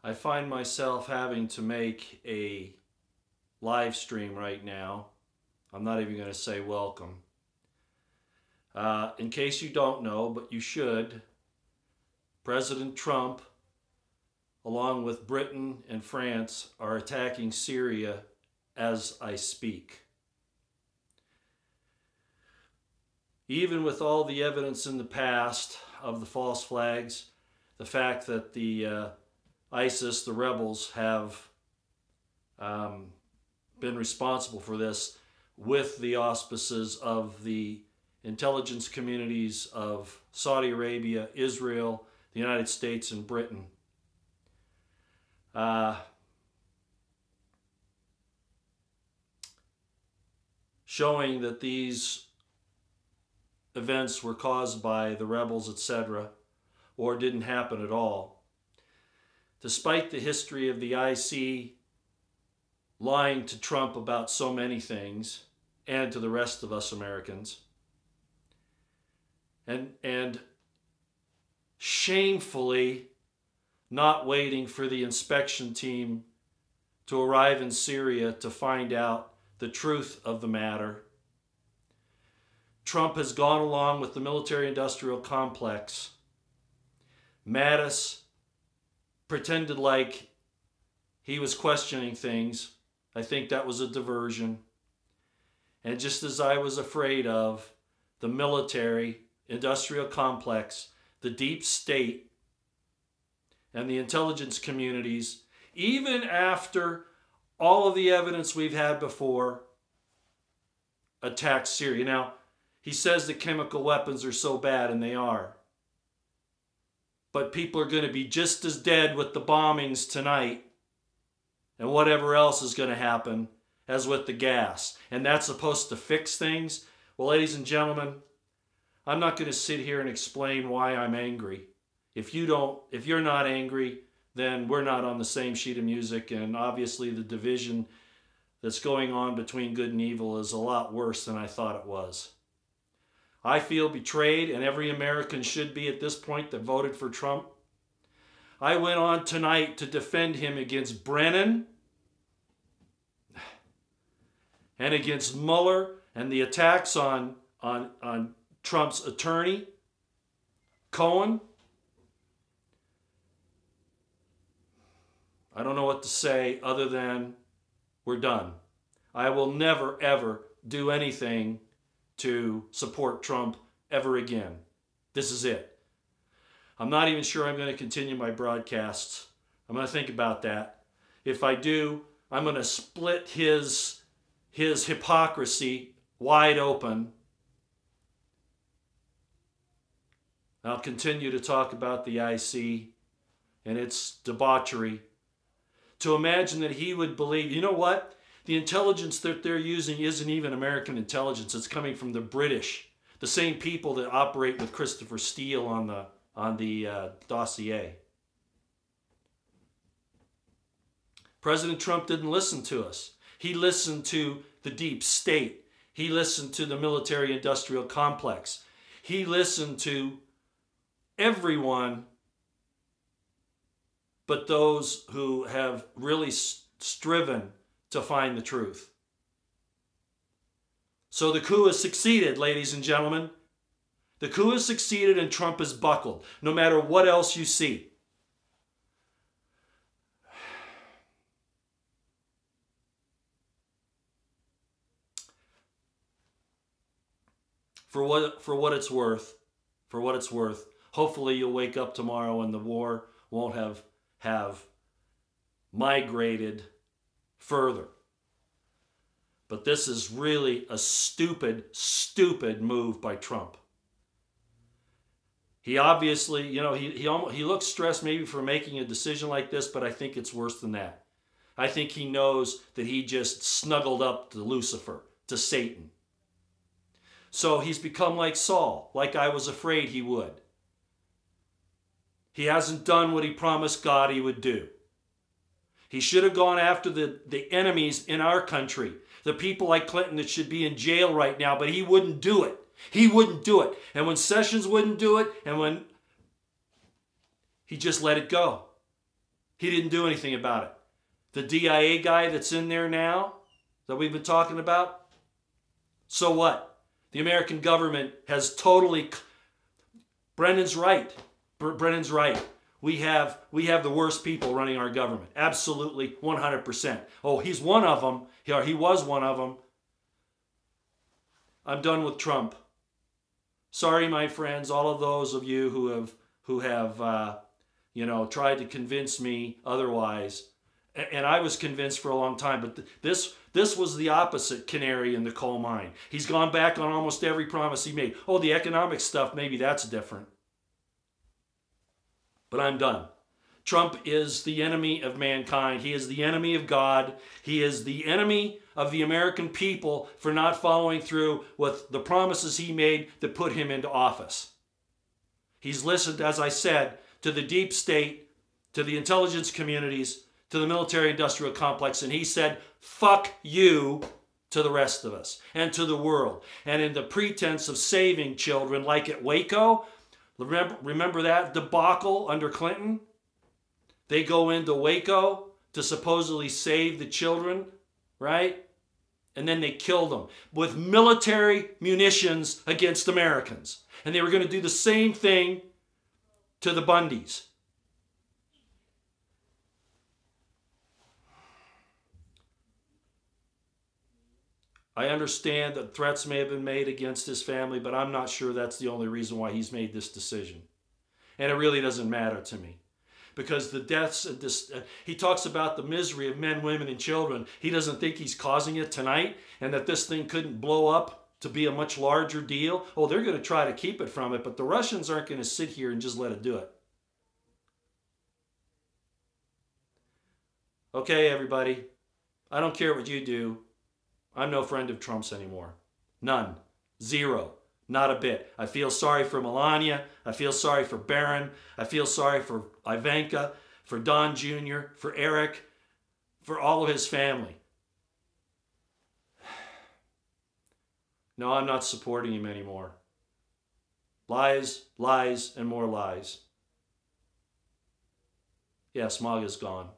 I find myself having to make a live stream right now. I'm not even going to say welcome. In case you don't know, but you should, President Trump, along with Britain and France, are attacking Syria as I speak. Even with all the evidence in the past of the false flags, the fact that the ISIS, the rebels, have been responsible for this with the auspices of the intelligence communities of Saudi Arabia, Israel, the United States, and Britain. Showing that these events were caused by the rebels, etc., or didn't happen at all. Despite the history of the IC lying to Trump about so many things, and to the rest of us Americans, and shamefully not waiting for the inspection team to arrive in Syria to find out the truth of the matter. Trump has gone along with the military-industrial complex. Mattis pretended like he was questioning things. I think that was a diversion. And just as I was afraid of, the military-industrial complex, the deep state, and the intelligence communities, even after all of the evidence we've had before, attacked Syria. Now, he says that chemical weapons are so bad, and they are. But people are going to be just as dead with the bombings tonight and whatever else is going to happen as with the gas. And that's supposed to fix things? Well, ladies and gentlemen, I'm not going to sit here and explain why I'm angry. If you're not angry, then we're not on the same sheet of music, and obviously the division that's going on between good and evil is a lot worse than I thought it was. I feel betrayed, and every American should be at this point that voted for Trump. I went on tonight to defend him against Brennan and against Mueller and the attacks on Trump's attorney, Cohen. I don't know what to say other than we're done. I will never, ever do anything to support Trump ever again. This is it. I'm not even sure I'm going to continue my broadcasts. I'm going to think about that. If I do, I'm going to split his hypocrisy wide open. I'll continue to talk about the IC and its debauchery. To imagine that he would believe, you know what? The intelligence that they're using isn't even American intelligence. It's coming from the British, the same people that operate with Christopher Steele on the dossier. President Trump didn't listen to us. He listened to the deep state. He listened to the military-industrial complex. He listened to everyone but those who have really striven to find the truth. So the coup has succeeded, ladies and gentlemen. The coup has succeeded and Trump has buckled, no matter what else you see. For what it's worth, hopefully you'll wake up tomorrow and the war won't have migrated further. But this is really a stupid, stupid move by Trump. He obviously, he looks stressed maybe for making a decision like this, but I think it's worse than that. I think he knows that he just snuggled up to Lucifer, to Satan. So he's become like Saul, like I was afraid he would. He hasn't done what he promised God he would do. He should have gone after the enemies in our country, the people like Clinton that should be in jail right now, but he wouldn't do it. He wouldn't do it. And when Sessions wouldn't do it, and when he just let it go. He didn't do anything about it. The DIA guy that's in there now, that we've been talking about, so what? The American government has totally... Brendan's right. Brendan's right. We have the worst people running our government. Absolutely, 100%. Oh, he's one of them. He was one of them. I'm done with Trump. Sorry, my friends, all of those of you who have tried to convince me otherwise. And I was convinced for a long time, but this was the opposite canary in the coal mine. He's gone back on almost every promise he made. Oh, the economic stuff, maybe that's different. But I'm done. Trump is the enemy of mankind. He is the enemy of God. He is the enemy of the American people for not following through with the promises he made that put him into office. He's listened, as I said, to the deep state, to the intelligence communities, to the military-industrial complex, and he said, fuck you to the rest of us and to the world. And in the pretense of saving children, like at Waco, remember that debacle under Clinton? They go into Waco to supposedly save the children, right? And then they killed them with military munitions against Americans. And they were going to do the same thing to the Bundys. I understand that threats may have been made against his family, but I'm not sure that's the only reason why he's made this decision. And it really doesn't matter to me. Because the deaths, he talks about the misery of men, women, and children. He doesn't think he's causing it tonight, and that this thing couldn't blow up to be a much larger deal. Oh, they're going to try to keep it from it, but the Russians aren't going to sit here and just let it do it. Okay, everybody. I don't care what you do. I'm no friend of Trump's anymore. None. Zero. Not a bit. I feel sorry for Melania. I feel sorry for Barron. I feel sorry for Ivanka, for Don Jr., for Eric, for all of his family. No, I'm not supporting him anymore. Lies, lies, and more lies. Yes, MAGA is gone.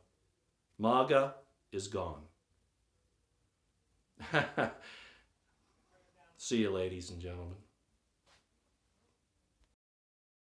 MAGA is gone. See you, ladies and gentlemen.